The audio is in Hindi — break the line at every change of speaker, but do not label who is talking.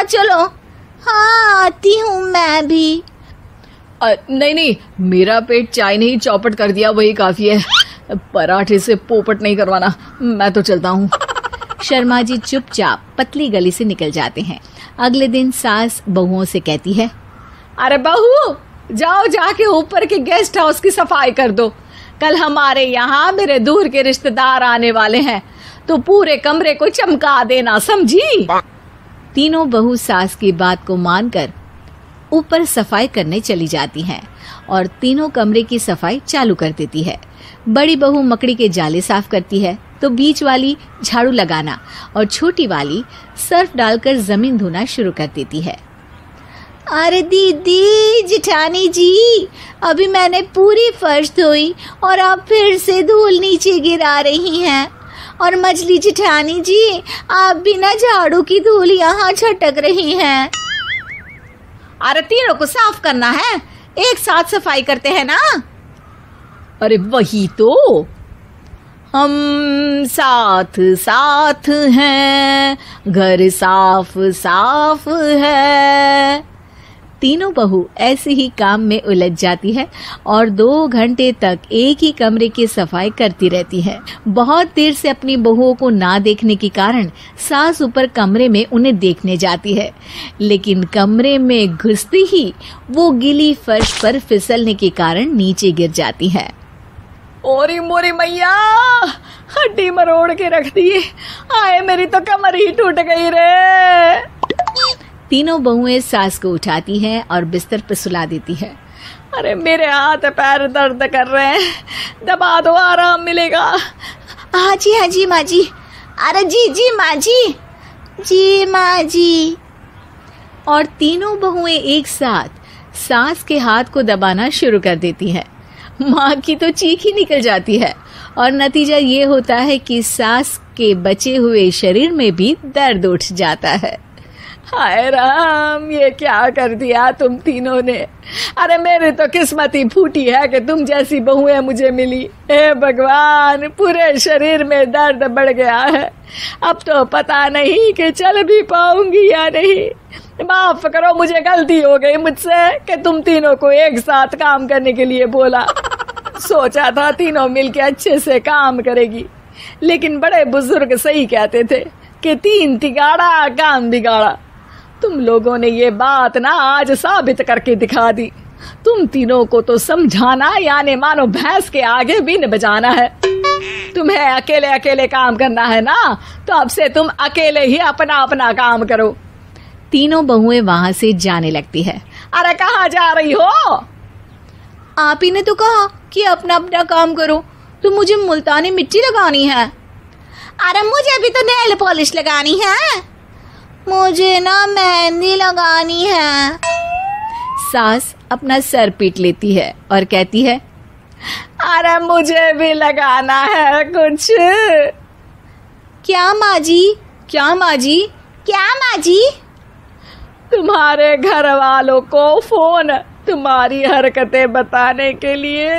साथ चलो। हाँ आती हूँ मैं भी।
नहीं नहीं, मेरा पेट चाय ने ही चौपट कर दिया, वही काफी है। पराठे से पोपट नहीं करवाना, मैं तो चलता हूँ।
शर्मा जी चुपचाप पतली गली से निकल जाते हैं। अगले दिन सास बहुओं से कहती है,
अरे बहू, जाओ जाके ऊपर के गेस्ट हाउस की सफाई कर दो। कल हमारे यहाँ मेरे दूर के रिश्तेदार आने वाले हैं, तो पूरे कमरे को चमका देना, समझी?
तीनों बहू सास की बात को मानकर ऊपर सफाई करने चली जाती हैं और तीनों कमरे की सफाई चालू कर देती है। बड़ी बहू मकड़ी के जाले साफ करती है, तो बीच वाली झाड़ू लगाना और छोटी वाली सर्फ डालकर जमीन धोना शुरू कर देती है। अरे दीदी, जेठानी जी, अभी मैंने पूरी फर्श धोई और आप फिर से धूल नीचे गिरा रही हैं। और मछली जेठानी जी, आप बिना झाड़ू की धूल यहाँ छटक रही हैं।
अरे तीनों को साफ करना है, एक साथ सफाई करते हैं ना। अरे वही तो, हम साथ साथ हैं, घर साफ साफ है।
तीनों बहू ऐसे ही काम में उलझ जाती है और 2 घंटे तक एक ही कमरे की सफाई करती रहती है। बहुत देर से अपनी बहुओं को ना देखने के कारण सास ऊपर कमरे में उन्हें देखने जाती है, लेकिन कमरे में घुसती ही वो गीली फर्श पर फिसलने के कारण नीचे गिर जाती है।
ओरी मोरी मैया, हड्डी मरोड़ के रख दी। आए, मेरी तो कमर ही टूट गई रे।
तीनों बहुएं सास को उठाती हैं और बिस्तर पर सुला देती है।
अरे मेरे हाथ पैर दर्द कर रहे हैं, दबा दो, आराम मिलेगा।
हाँ जी माँ जी। अरे जी माँ जी, जी माँ जी। और तीनों बहुएं एक साथ सास के हाथ को दबाना शुरू कर देती हैं। माँ की तो चीख ही निकल जाती है और नतीजा ये होता है कि सास के बचे हुए शरीर में भी दर्द उठ जाता है।
हाय राम, ये क्या कर दिया तुम तीनों ने। अरे मेरी तो किस्मत ही फूटी है कि तुम जैसी बहुएं मुझे मिली। हे भगवान, पूरे शरीर में दर्द बढ़ गया है। अब तो पता नहीं कि चल भी पाऊंगी या नहीं। माफ करो, मुझे गलती हो गई मुझसे कि तुम तीनों को एक साथ काम करने के लिए बोला। सोचा था तीनों मिलके अच्छे से काम करेगी, लेकिन बड़े बुजुर्ग सही कहते थे कि 3 तिगाड़ा काम बिगाड़ा। तुम लोगों ने ये बात ना आज साबित करके दिखा दी। तुम तीनों को तो समझाना यानी मानो भैंस के आगे बीन बजाना है। तुम्हें अकेले अकेले काम करना है ना, तो अब से तुम अकेले ही अपना अपना काम करो।
तीनों बहुएं वहां से जाने लगती है।
अरे कहाँ जा रही हो?
आप ही ने तो कहा कि अपना अपना काम करो, तो मुझे मुल्तानी मिट्टी लगानी है। अरे मुझे भी तो नेल पॉलिश लगानी है। मुझे ना मेहंदी लगानी है। सास अपना सर पीट लेती है और कहती है,
अरे मुझे भी लगाना है कुछ।
क्या माँ जी? क्या माँ जी? क्या माँ जी?
तुम्हारे घर वालों को फोन तुम्हारी हरकतें बताने के लिए।